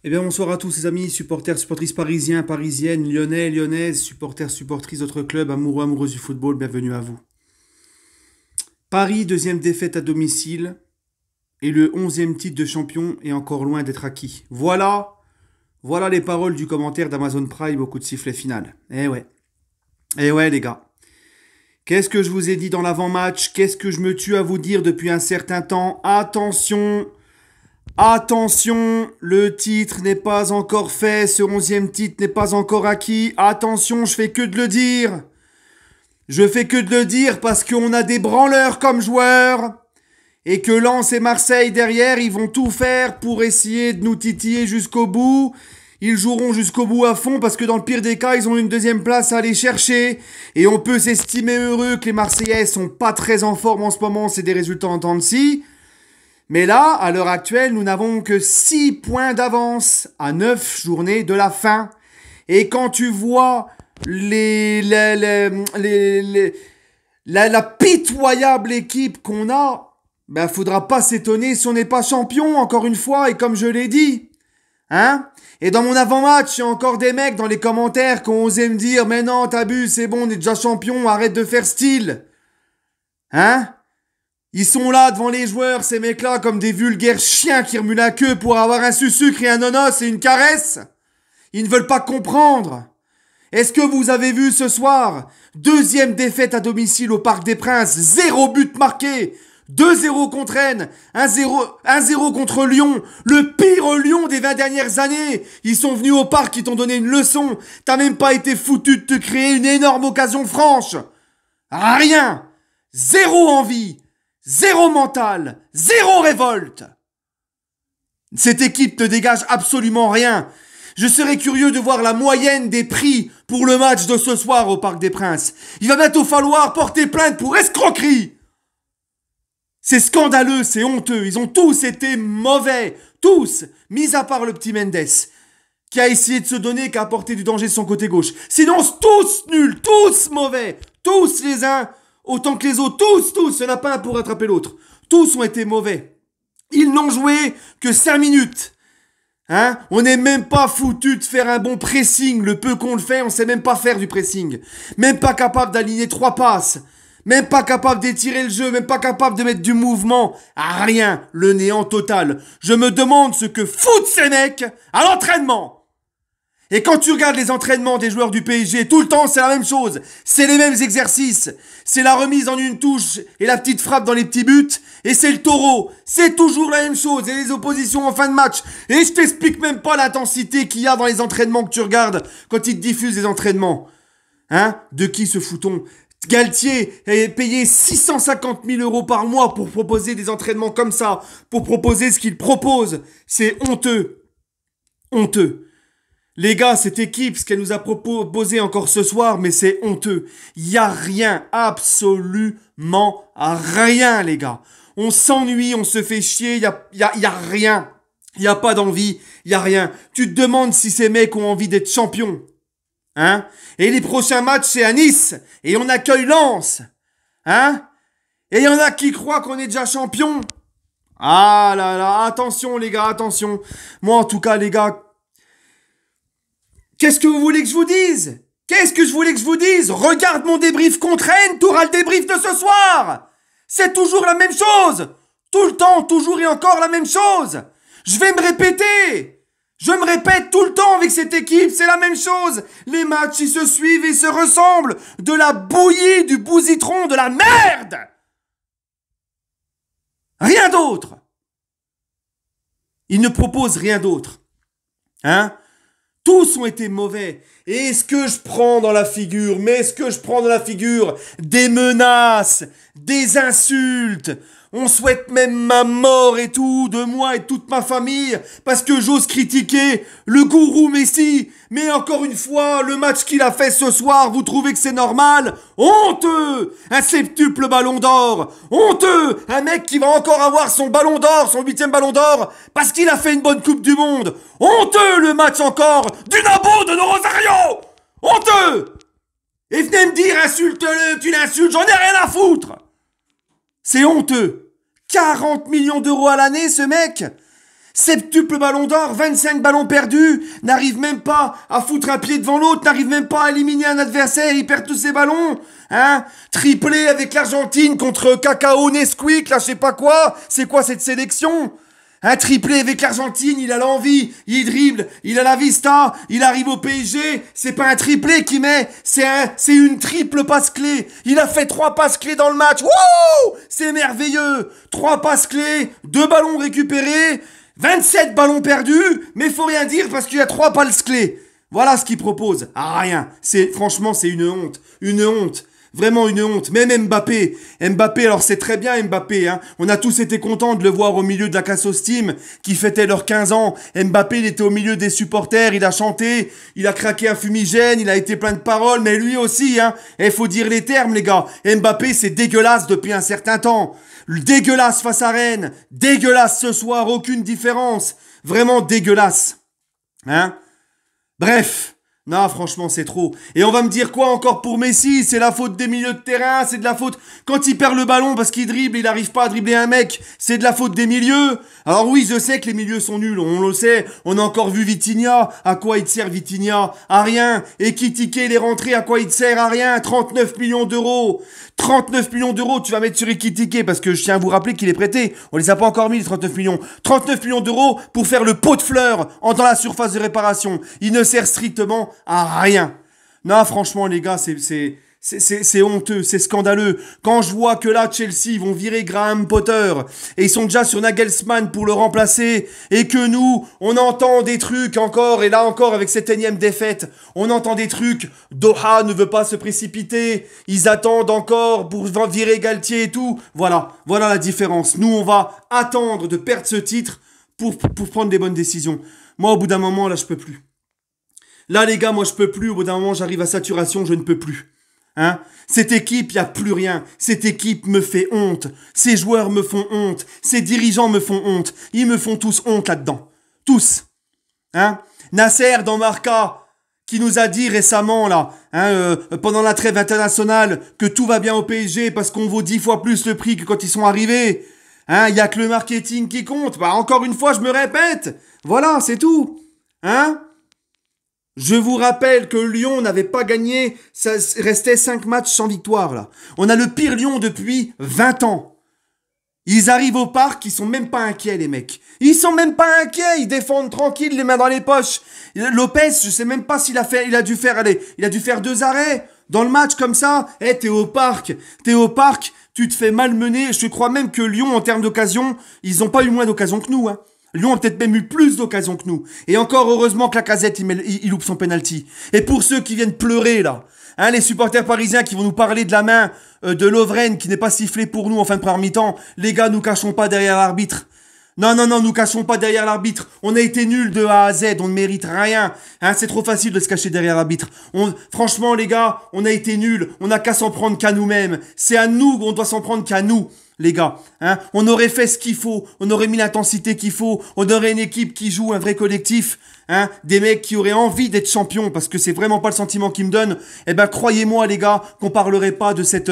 Eh bien, bonsoir à tous les amis, supporters, supportrices parisiens, parisiennes, lyonnais, lyonnaises, supporters, supportrices d'autres clubs, amoureux, amoureuses du football, bienvenue à vous. Paris, deuxième défaite à domicile, et le 11e titre de champion est encore loin d'être acquis. Voilà les paroles du commentaire d'Amazon Prime au coup de sifflet final. Eh ouais les gars. Qu'est-ce que je vous ai dit dans l'avant-match? Qu'est-ce que je me tue à vous dire depuis un certain temps? Attention, le titre n'est pas encore fait, ce 11e titre n'est pas encore acquis. Attention, je fais que de le dire. Je fais que de le dire parce qu'on a des branleurs comme joueurs et que Lens et Marseille derrière, ils vont tout faire pour essayer de nous titiller jusqu'au bout. Ils joueront jusqu'au bout à fond parce que dans le pire des cas, ils ont une deuxième place à aller chercher. Et on peut s'estimer heureux que les Marseillais sont pas très en forme en ce moment, c'est des résultats en temps de scie. Mais là, à l'heure actuelle, nous n'avons que 6 points d'avance à 9 journées de la fin. Et quand tu vois la pitoyable équipe qu'on a, ben faudra pas s'étonner si on n'est pas champion, encore une fois, et comme je l'ai dit. Hein? Et dans mon avant-match, il y a encore des mecs dans les commentaires qui ont osé me dire « Mais non, t'abuses, c'est bon, on est déjà champion, arrête de faire style. » Hein? Ils sont là devant les joueurs, ces mecs-là, comme des vulgaires chiens qui remuent la queue pour avoir un sucre et un nonos et une caresse. Ils ne veulent pas comprendre. Est-ce que vous avez vu ce soir? Deuxième défaite à domicile au Parc des Princes, 0 but marqué, 2-0 contre Rennes, 1-0 contre Lyon, le pire Lyon des 20 dernières années. Ils sont venus au parc, ils t'ont donné une leçon. T'as même pas été foutu de te créer une énorme occasion franche. Rien. Zéro envie. Zéro mental, zéro révolte. Cette équipe ne dégage absolument rien. Je serais curieux de voir la moyenne des prix pour le match de ce soir au Parc des Princes. Il va bientôt falloir porter plainte pour escroquerie. C'est scandaleux, c'est honteux. Ils ont tous été mauvais. Tous, mis à part le petit Mendes, qui a essayé de se donner, qui a apporté du danger de son côté gauche. Sinon, tous nuls, tous mauvais. Tous les uns autant que les autres, tous, il n'y en a pas un pour rattraper l'autre. Tous ont été mauvais. Ils n'ont joué que 5 minutes. Hein? On n'est même pas foutu de faire un bon pressing. Le peu qu'on le fait, on sait même pas faire du pressing. Même pas capable d'aligner 3 passes. Même pas capable d'étirer le jeu, même pas capable de mettre du mouvement. Rien, le néant total. Je me demande ce que foutent ces mecs à l'entraînement. Et quand tu regardes les entraînements des joueurs du PSG, tout le temps c'est la même chose. C'est les mêmes exercices. C'est la remise en une touche et la petite frappe dans les petits buts. Et c'est le taureau. C'est toujours la même chose. Et les oppositions en fin de match. Et je t'explique même pas l'intensité qu'il y a dans les entraînements que tu regardes quand ils te diffusent les entraînements. Hein? De qui se fout-on? Galtier est payé 650 000 euros par mois pour proposer des entraînements comme ça. Pour proposer ce qu'il propose. C'est honteux. Honteux. Les gars, cette équipe, ce qu'elle nous a proposé encore ce soir, mais c'est honteux. Il y a rien, absolument rien, les gars. On s'ennuie, on se fait chier, il y a rien. Il y a pas d'envie, il y a rien. Tu te demandes si ces mecs ont envie d'être champions. Hein? Et les prochains matchs, c'est à Nice. Et on accueille Lens. Hein? Et il y en a qui croient qu'on est déjà champion. Ah là là, attention les gars, attention. Moi en tout cas, les gars, qu'est-ce que vous voulez que je vous dise? Qu'est-ce que je voulais que je vous dise? Regarde mon débrief contre Rennes, t'auras le débrief de ce soir. C'est toujours la même chose. Tout le temps, toujours et encore la même chose. Je vais me répéter. Je me répète tout le temps avec cette équipe, c'est la même chose. Les matchs, ils se suivent et se ressemblent. De la bouillie, du bousitron, de la merde. Rien d'autre. Ils ne proposent rien d'autre. Hein? Tous ont été mauvais. Et est-ce que je prends dans la figure, des menaces, des insultes? On souhaite même ma mort et tout, de moi et de toute ma famille, parce que j'ose critiquer le gourou Messi. Mais encore une fois, le match qu'il a fait ce soir, vous trouvez que c'est normal? Honteux! Un septuple ballon d'or! Honteux! Un mec qui va encore avoir son ballon d'or, son 8e ballon d'or, parce qu'il a fait une bonne Coupe du Monde! Honteux le match encore du Nabo de nos Rosario! Honteux! Et venez me dire, insulte-le, tu l'insultes, j'en ai rien à foutre! C'est honteux. 40 millions d'euros à l'année, ce mec. Septuple ballon d'or, 25 ballons perdus, n'arrive même pas à foutre un pied devant l'autre, n'arrive même pas à éliminer un adversaire, il perd tous ses ballons. Hein? Triplé avec l'Argentine contre Cacao Nesquik, là je sais pas quoi, c'est quoi cette sélection? Un triplé avec l'Argentine, il a l'envie, il dribble, il a la vista, il arrive au PSG, c'est pas un triplé qu'il met, c'est une triple passe clé. Il a fait 3 passes clés dans le match, wouh! C'est merveilleux! 3 passes clés, 2 ballons récupérés, 27 ballons perdus, mais faut rien dire parce qu'il y a 3 passes clés. Voilà ce qu'il propose. Ah, rien. Franchement, c'est une honte. Une honte. Vraiment une honte. Même Mbappé. Mbappé, alors c'est très bien Mbappé, hein. On a tous été contents de le voir au milieu de la Cassos Team, qui fêtait leurs 15 ans. Mbappé, il était au milieu des supporters, il a chanté, il a craqué un fumigène, il a été plein de paroles, mais lui aussi, hein. Et faut dire les termes, les gars. Mbappé, c'est dégueulasse depuis un certain temps. Dégueulasse face à Rennes. Dégueulasse ce soir, aucune différence. Vraiment dégueulasse. Hein? Bref. Non, franchement, c'est trop. Et on va me dire quoi encore pour Messi? C'est la faute des milieux de terrain, c'est de la faute... Quand il perd le ballon parce qu'il dribble, il n'arrive pas à dribbler un mec, c'est de la faute des milieux. Alors oui, je sais que les milieux sont nuls, on le sait. On a encore vu Vitinha. À quoi il te sert Vitinha? À rien. Et Kitike, il est rentré, à quoi il te sert? À rien. 39 millions d'euros. 39 millions d'euros, tu vas mettre sur Ekitike, parce que je tiens à vous rappeler qu'il est prêté. On les a pas encore mis, les 39 millions. 39 millions d'euros pour faire le pot de fleurs dans la surface de réparation. Il ne sert strictement à rien. Non, franchement, les gars, c'est honteux, c'est scandaleux. Quand je vois que là, Chelsea vont virer Graham Potter et ils sont déjà sur Nagelsmann pour le remplacer et que nous, on entend des trucs encore et là encore avec cette énième défaite, on entend des trucs. Doha ne veut pas se précipiter, ils attendent encore pour virer Galtier et tout. Voilà la différence. Nous, on va attendre de perdre ce titre pour prendre des bonnes décisions. Moi, au bout d'un moment, là, je peux plus. Là, les gars, moi, je peux plus. Au bout d'un moment, j'arrive à saturation, je ne peux plus. Hein? Cette équipe, y a plus rien. Cette équipe me fait honte. Ces joueurs me font honte. Ces dirigeants me font honte. Ils me font tous honte là-dedans. Tous. Hein? Nasser dans Marca, qui nous a dit récemment, là, pendant la trêve internationale, que tout va bien au PSG parce qu'on vaut 10 fois plus le prix que quand ils sont arrivés. Hein? Y a que le marketing qui compte. Bah, encore une fois, je me répète. Voilà, c'est tout. Hein? Je vous rappelle que Lyon n'avait pas gagné, ça restait 5 matchs sans victoire, là. On a le pire Lyon depuis 20 ans. Ils arrivent au parc, ils sont même pas inquiets, les mecs. Ils sont même pas inquiets, ils défendent tranquille, les mains dans les poches. Lopez, je sais même pas s'il il a dû faire 2 arrêts dans le match comme ça. T'es au parc, tu te fais malmener. Je crois même que Lyon, en termes d'occasion, ils ont pas eu moins d'occasions que nous, hein. Lyon a peut-être même eu plus d'occasions que nous. Et encore heureusement que Lacazette, il loupe son penalty. Et pour ceux qui viennent pleurer, là, hein, les supporters parisiens qui vont nous parler de la main de Lovren qui n'est pas sifflé pour nous en fin de première mi-temps, les gars, nous cachons pas derrière l'arbitre. Non, nous cachons pas derrière l'arbitre. On a été nuls de A à Z, on ne mérite rien. Hein, c'est trop facile de se cacher derrière l'arbitre. Franchement, les gars, on a été nuls. On n'a qu'à s'en prendre qu'à nous-mêmes. C'est à nous qu'on doit s'en prendre qu'à nous. Les gars, hein, on aurait fait ce qu'il faut, on aurait mis l'intensité qu'il faut, on aurait une équipe qui joue, un vrai collectif, hein, des mecs qui auraient envie d'être champions, parce que c'est vraiment pas le sentiment qu'ils me donnent. Eh ben, croyez-moi, les gars, qu'on parlerait pas de cette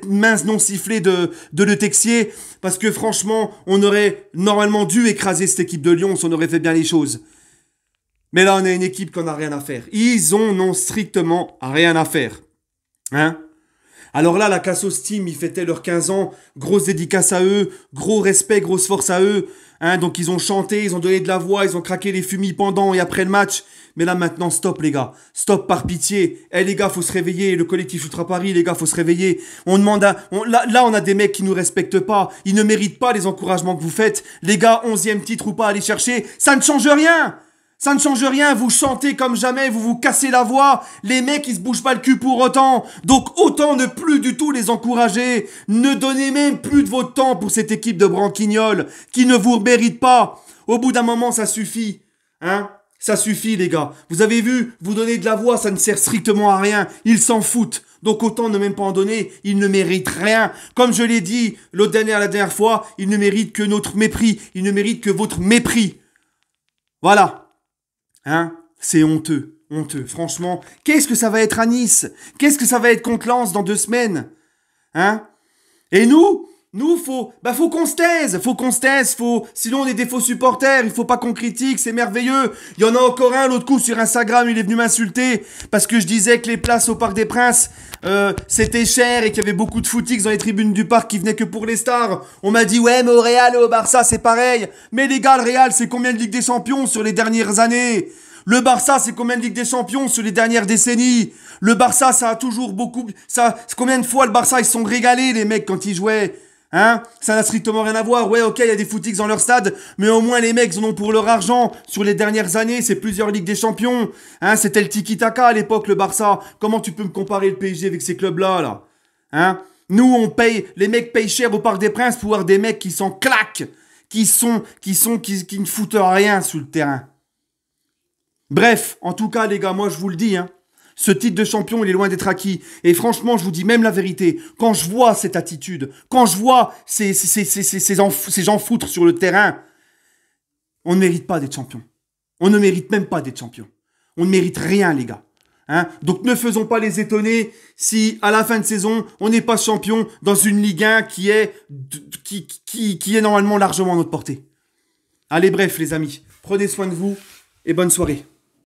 mince non sifflée de Le Texier, parce que franchement, on aurait normalement dû écraser cette équipe de Lyon, si on aurait fait bien les choses. Mais là, on a une équipe qu'on n'a rien à faire. Ils n'ont strictement rien à faire, hein. Alors là, la Cassos Team, ils fêtaient leurs 15 ans, grosse dédicace à eux, gros respect, grosse force à eux. Hein, donc ils ont chanté, ils ont donné de la voix, ils ont craqué les fumis pendant et après le match. Mais là maintenant, stop les gars, stop par pitié. Les gars, faut se réveiller, le collectif Ultra Paris, les gars, faut se réveiller. On demande là, on a des mecs qui nous respectent pas, ils ne méritent pas les encouragements que vous faites. Les gars, 11e titre ou pas, aller chercher, ça ne change rien. Ça ne change rien, vous chantez comme jamais, vous vous cassez la voix, les mecs ils se bougent pas le cul pour autant, donc autant ne plus du tout les encourager, ne donnez même plus de votre temps pour cette équipe de branquignoles qui ne vous mérite pas. Au bout d'un moment ça suffit, hein, ça suffit les gars. Vous avez vu, vous donnez de la voix, ça ne sert strictement à rien, ils s'en foutent. Donc autant ne même pas en donner, ils ne méritent rien. Comme je l'ai dit la dernière fois, ils ne méritent que notre mépris, ils ne méritent que votre mépris. Voilà. Hein? C'est honteux, honteux. Franchement, qu'est-ce que ça va être à Nice? Qu'est-ce que ça va être contre Lens dans 2 semaines? Hein? Et nous, Nous, faut qu'on se taise, sinon on est des faux supporters, il faut pas qu'on critique, c'est merveilleux. Il y en a encore un, l'autre coup, sur Instagram, il est venu m'insulter, parce que je disais que les places au Parc des Princes, c'était cher et qu'il y avait beaucoup de footix dans les tribunes du parc qui venaient que pour les stars. On m'a dit, ouais, mais au Real et au Barça, c'est pareil. Mais les gars, le Real, c'est combien de Ligue des Champions sur les dernières années? Le Barça, c'est combien de Ligue des Champions sur les dernières décennies? Le Barça, ça a toujours beaucoup, combien de fois le Barça, ils se sont régalés, les mecs, quand ils jouaient? Hein? Ça n'a strictement rien à voir. Ouais, ok, il y a des footix dans leur stade, mais au moins les mecs en ont pour leur argent. Sur les dernières années, c'est plusieurs Ligues des Champions. Hein? C'était le tiki-taka à l'époque, le Barça. Comment tu peux me comparer le PSG avec ces clubs-là, là? Hein? Nous, on paye, les mecs payent cher au Parc des Princes pour voir des mecs qui s'en claquent, qui ne foutent rien sur le terrain. Bref, en tout cas, les gars, moi, je vous le dis, hein. Ce titre de champion, il est loin d'être acquis. Et franchement, je vous dis même la vérité. Quand je vois cette attitude, quand je vois ces gens foutre sur le terrain, on ne mérite pas d'être champion. On ne mérite même pas d'être champion. On ne mérite rien, les gars. Hein? Donc ne faisons pas les étonner si, à la fin de saison, on n'est pas champion dans une Ligue 1 qui est normalement largement à notre portée. Allez, bref, les amis. Prenez soin de vous et bonne soirée.